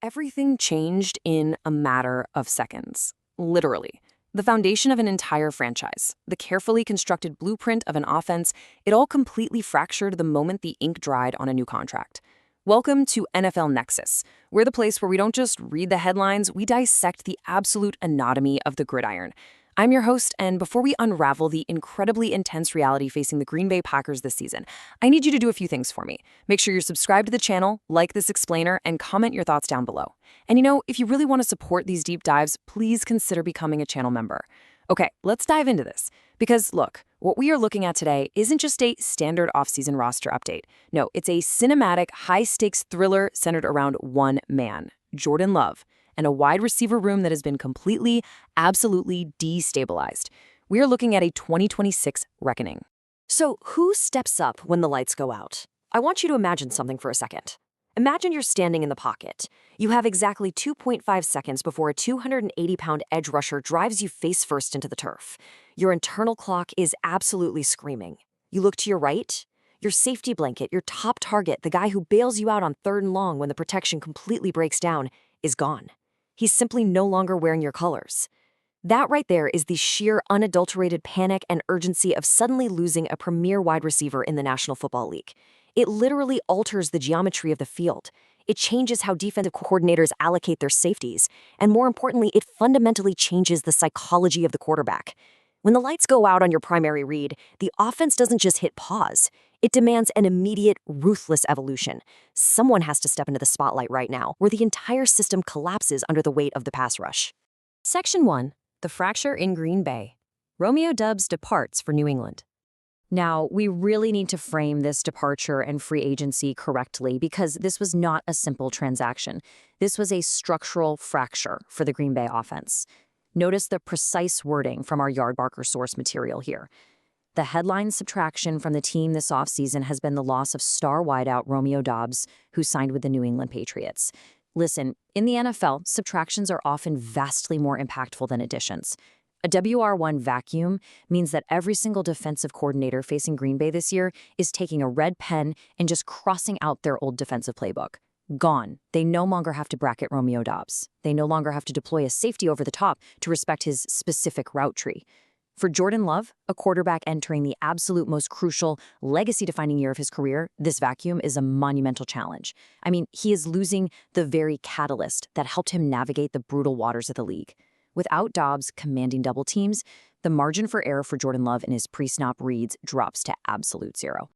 Everything changed in a matter of seconds. Literally. The foundation of an entire franchise, the carefully constructed blueprint of an offense, it all completely fractured the moment the ink dried on a new contract. Welcome to NFL Nexus. We're the place where we don't just read the headlines, we dissect the absolute anatomy of the gridiron. I'm your host, and before we unravel the incredibly intense reality facing the Green Bay Packers this season, I need you to do a few things for me. Make sure you're subscribed to the channel, like this explainer, and comment your thoughts down below. And if you really want to support these deep dives, please consider becoming a channel member. Okay, let's dive into this. Because look, what we are looking at today isn't just a standard offseason roster update. No, it's a cinematic, high-stakes thriller centered around one man, Jordan Love, and a wide receiver room that has been completely, absolutely destabilized. We are looking at a 2026 reckoning. So who steps up when the lights go out? I want you to imagine something for a second. Imagine you're standing in the pocket. You have exactly 2.5 seconds before a 280-pound edge rusher drives you face first into the turf. Your internal clock is absolutely screaming. You look to your right. Your safety blanket, your top target, the guy who bails you out on 3rd and long when the protection completely breaks down, is gone. He's simply no longer wearing your colors. That right there is the sheer unadulterated panic and urgency of suddenly losing a premier wide receiver in the National Football League. It literally alters the geometry of the field. It changes how defensive coordinators allocate their safeties. And more importantly, it fundamentally changes the psychology of the quarterback. When the lights go out on your primary read, the offense doesn't just hit pause. It demands an immediate, ruthless evolution. Someone has to step into the spotlight right now, where the entire system collapses under the weight of the pass rush. Section 1. The Fracture in Green Bay. Romeo Doubs departs for New England. Now, we really need to frame this departure and free agency correctly because this was not a simple transaction. This was a structural fracture for the Green Bay offense. Notice the precise wording from our Yardbarker source material here. The headline subtraction from the team this offseason has been the loss of star wideout Romeo Doubs, who signed with the New England Patriots. Listen, in the NFL, subtractions are often vastly more impactful than additions. A WR1 vacuum means that every single defensive coordinator facing Green Bay this year is taking a red pen and just crossing out their old defensive playbook. Gone. They no longer have to bracket Romeo Doubs. They no longer have to deploy a safety over the top to respect his specific route tree. For Jordan Love, a quarterback entering the absolute most crucial, legacy-defining year of his career, this vacuum is a monumental challenge. I mean, he is losing the very catalyst that helped him navigate the brutal waters of the league. Without Doubs commanding double teams, the margin for error for Jordan Love in his pre-snap reads drops to absolute zero.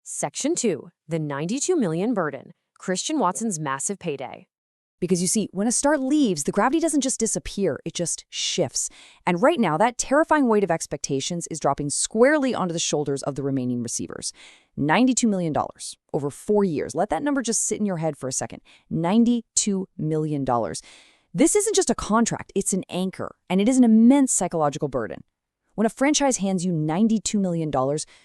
Section 2. The $92 million burden. Christian Watson's massive payday. Because you see, when a star leaves, the gravity doesn't just disappear, it just shifts. And right now, that terrifying weight of expectations is dropping squarely onto the shoulders of the remaining receivers. $92 million over 4 years. Let that number just sit in your head for a second. $92 million. This isn't just a contract, it's an anchor, and it is an immense psychological burden. When a franchise hands you $92 million,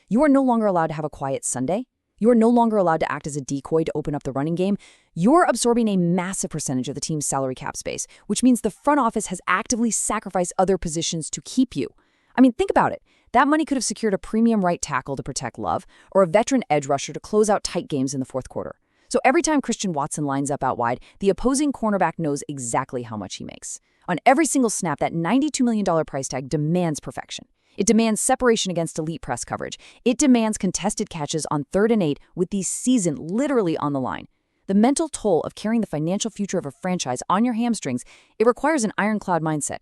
you are no longer allowed to have a quiet Sunday. You are no longer allowed to act as a decoy to open up the running game. You're absorbing a massive percentage of the team's salary cap space, which means the front office has actively sacrificed other positions to keep you. I mean, think about it. That money could have secured a premium right tackle to protect Love, or a veteran edge rusher to close out tight games in the fourth quarter. So every time Christian Watson lines up out wide, the opposing cornerback knows exactly how much he makes. On every single snap, that $92 million price tag demands perfection. It demands separation against elite press coverage. It demands contested catches on 3rd and 8 with the season literally on the line. The mental toll of carrying the financial future of a franchise on your hamstrings, it requires an ironclad mindset.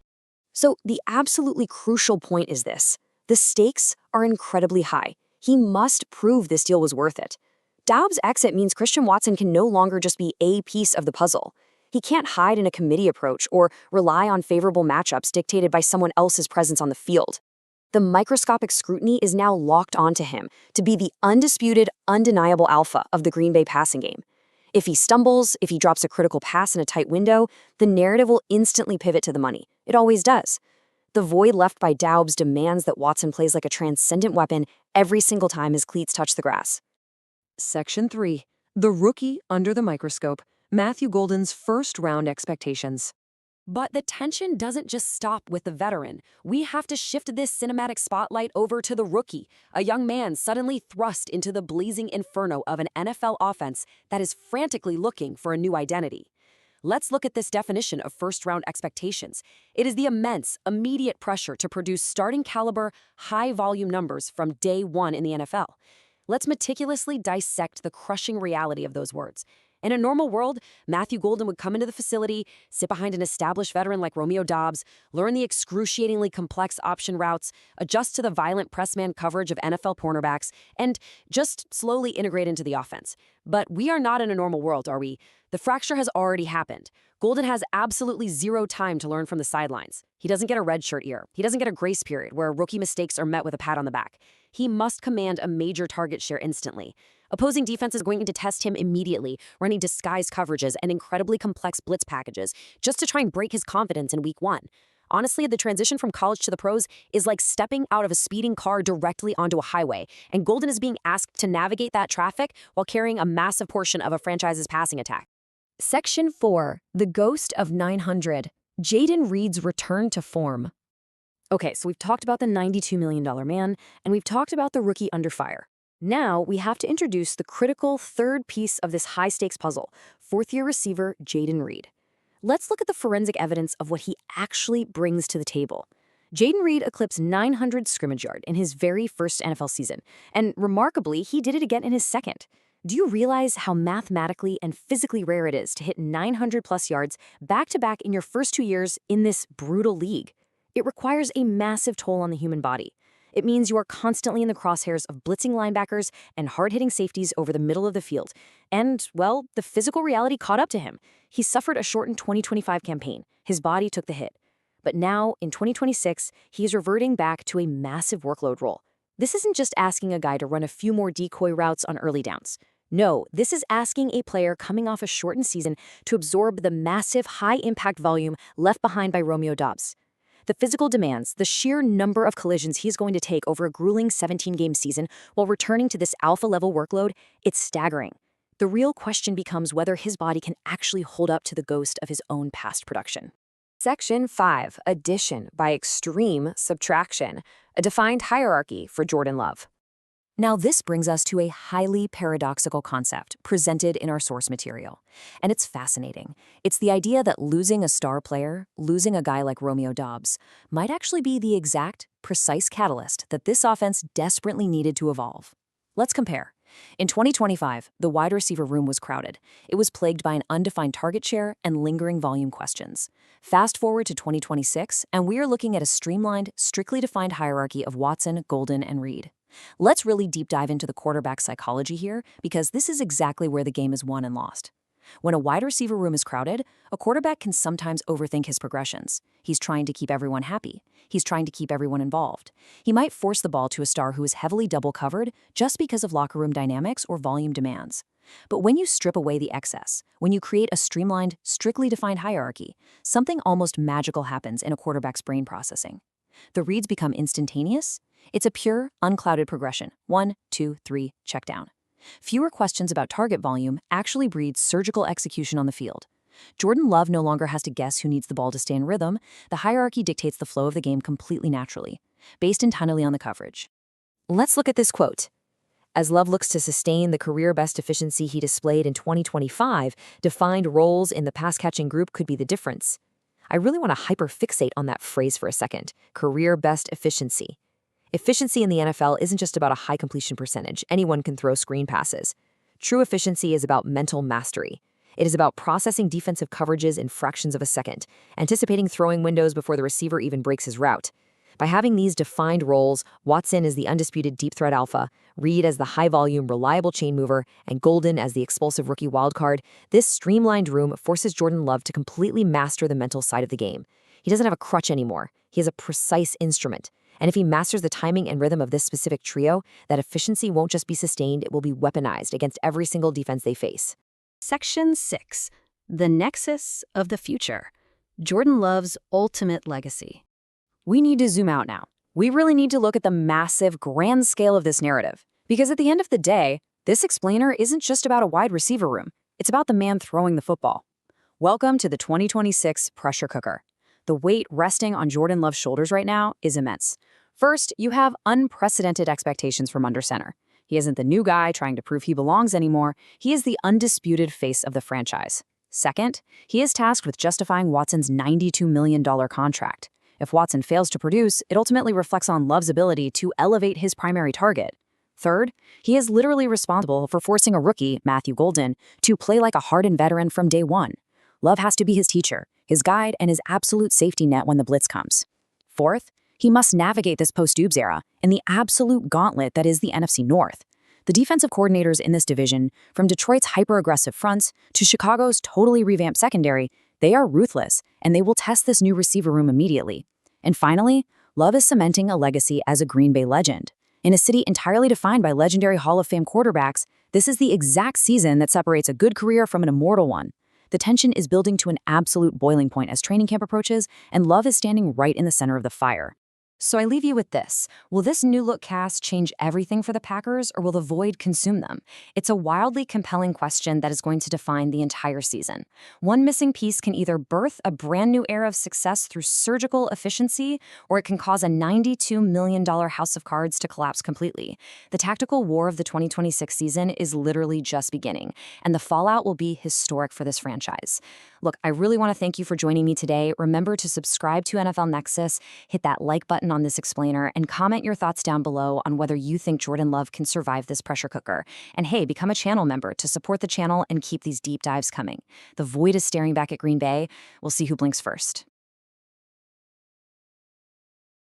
So the absolutely crucial point is this. The stakes are incredibly high. He must prove this deal was worth it. Doubs' exit means Christian Watson can no longer just be a piece of the puzzle. He can't hide in a committee approach or rely on favorable matchups dictated by someone else's presence on the field. The microscopic scrutiny is now locked onto him to be the undisputed, undeniable alpha of the Green Bay passing game. If he stumbles, if he drops a critical pass in a tight window, the narrative will instantly pivot to the money. It always does. The void left by Doubs demands that Watson plays like a transcendent weapon every single time his cleats touch the grass. Section 3. The Rookie Under the Microscope. Matthew Golden's first-round expectations. But the tension doesn't just stop with the veteran. We have to shift this cinematic spotlight over to the rookie, a young man suddenly thrust into the blazing inferno of an NFL offense that is frantically looking for a new identity. Let's look at this definition of first-round expectations. It is the immense, immediate pressure to produce starting-caliber, high-volume numbers from day one in the NFL. Let's meticulously dissect the crushing reality of those words. In a normal world, Matthew Golden would come into the facility, sit behind an established veteran like Romeo Doubs, learn the excruciatingly complex option routes, adjust to the violent press-man coverage of NFL cornerbacks, and just slowly integrate into the offense. But we are not in a normal world, are we? The fracture has already happened. Golden has absolutely zero time to learn from the sidelines. He doesn't get a redshirt year. He doesn't get a grace period where rookie mistakes are met with a pat on the back. He must command a major target share instantly. Opposing defense is going to test him immediately, running disguised coverages and incredibly complex blitz packages just to try and break his confidence in week one. Honestly, the transition from college to the pros is like stepping out of a speeding car directly onto a highway, and Golden is being asked to navigate that traffic while carrying a massive portion of a franchise's passing attack. Section 4. The Ghost of 900. Jayden Reed's Return to Form. Okay, so we've talked about the $92 million man, and we've talked about the rookie under fire. Now, we have to introduce the critical third piece of this high-stakes puzzle, fourth-year receiver Jayden Reed. Let's look at the forensic evidence of what he actually brings to the table. Jayden Reed eclipsed 900 scrimmage yard in his very first NFL season, and remarkably, he did it again in his second. Do you realize how mathematically and physically rare it is to hit 900-plus yards back-to-back in your first 2 years in this brutal league? It requires a massive toll on the human body. It means you are constantly in the crosshairs of blitzing linebackers and hard-hitting safeties over the middle of the field. And, well, the physical reality caught up to him. He suffered a shortened 2025 campaign. His body took the hit. But now, in 2026, he is reverting back to a massive workload role. This isn't just asking a guy to run a few more decoy routes on early downs. No, this is asking a player coming off a shortened season to absorb the massive high-impact volume left behind by Romeo Doubs. The physical demands, the sheer number of collisions he's going to take over a grueling 17-game season while returning to this alpha-level workload, it's staggering. The real question becomes whether his body can actually hold up to the ghost of his own past production. Section 5. Addition by Extreme Subtraction, a defined hierarchy for Jordan Love. Now, this brings us to a highly paradoxical concept presented in our source material. And it's fascinating. It's the idea that losing a star player, losing a guy like Romeo Doubs, might actually be the exact, precise catalyst that this offense desperately needed to evolve. Let's compare. In 2025, the wide receiver room was crowded. It was plagued by an undefined target share and lingering volume questions. Fast forward to 2026, and we are looking at a streamlined, strictly defined hierarchy of Watson, Golden, and Reed. Let's really deep dive into the quarterback psychology here, because this is exactly where the game is won and lost. When a wide receiver room is crowded, a quarterback can sometimes overthink his progressions. He's trying to keep everyone happy. He's trying to keep everyone involved. He might force the ball to a star who is heavily double covered just because of locker room dynamics or volume demands. But when you strip away the excess, when you create a streamlined, strictly defined hierarchy, something almost magical happens in a quarterback's brain processing. The reads become instantaneous. It's a pure, unclouded progression. 1, 2, 3, check down. Fewer questions about target volume actually breeds surgical execution on the field. Jordan Love no longer has to guess who needs the ball to stay in rhythm. The hierarchy dictates the flow of the game completely naturally, based entirely on the coverage. Let's look at this quote. As Love looks to sustain the career-best efficiency he displayed in 2025, defined roles in the pass-catching group could be the difference. I really want to hyperfixate on that phrase for a second, career-best efficiency. Efficiency in the NFL isn't just about a high completion percentage. Anyone can throw screen passes. True efficiency is about mental mastery. It is about processing defensive coverages in fractions of a second, anticipating throwing windows before the receiver even breaks his route. By having these defined roles, Watson as the undisputed deep threat alpha, Reed as the high-volume, reliable chain mover, and Golden as the explosive rookie wildcard, this streamlined room forces Jordan Love to completely master the mental side of the game. He doesn't have a crutch anymore. He has a precise instrument. And if he masters the timing and rhythm of this specific trio, that efficiency won't just be sustained, it will be weaponized against every single defense they face. Section 6. The Nexus of the Future. Jordan Love's Ultimate Legacy. We need to zoom out now. We really need to look at the massive, grand scale of this narrative. Because at the end of the day, this explainer isn't just about a wide receiver room. It's about the man throwing the football. Welcome to the 2026 pressure cooker. The weight resting on Jordan Love's shoulders right now is immense. First, you have unprecedented expectations from under center. He isn't the new guy trying to prove he belongs anymore. He is the undisputed face of the franchise. Second, he is tasked with justifying Watson's $92 million contract. If Watson fails to produce, it ultimately reflects on Love's ability to elevate his primary target. Third, he is literally responsible for forcing a rookie, Matthew Golden, to play like a hardened veteran from day one. Love has to be his teacher, his guide, and his absolute safety net when the blitz comes. Fourth, he must navigate this post-Dubes era in the absolute gauntlet that is the NFC North. The defensive coordinators in this division, from Detroit's hyper-aggressive fronts to Chicago's totally revamped secondary, they are ruthless, and they will test this new receiver room immediately. And finally, Love is cementing a legacy as a Green Bay legend. In a city entirely defined by legendary Hall of Fame quarterbacks, this is the exact season that separates a good career from an immortal one. The tension is building to an absolute boiling point as training camp approaches, and Love is standing right in the center of the fire. So I leave you with this. Will this new look cast change everything for the Packers, or will the void consume them? It's a wildly compelling question that is going to define the entire season. One missing piece can either birth a brand new era of success through surgical efficiency, or it can cause a $92 million house of cards to collapse completely. The tactical war of the 2026 season is literally just beginning, and the fallout will be historic for this franchise. Look, I really want to thank you for joining me today. Remember to subscribe to NFL Nexus, hit that like button on this explainer, and comment your thoughts down below on whether you think Jordan Love can survive this pressure cooker. And hey, become a channel member to support the channel and keep these deep dives coming. The void is staring back at Green Bay. We'll see who blinks first.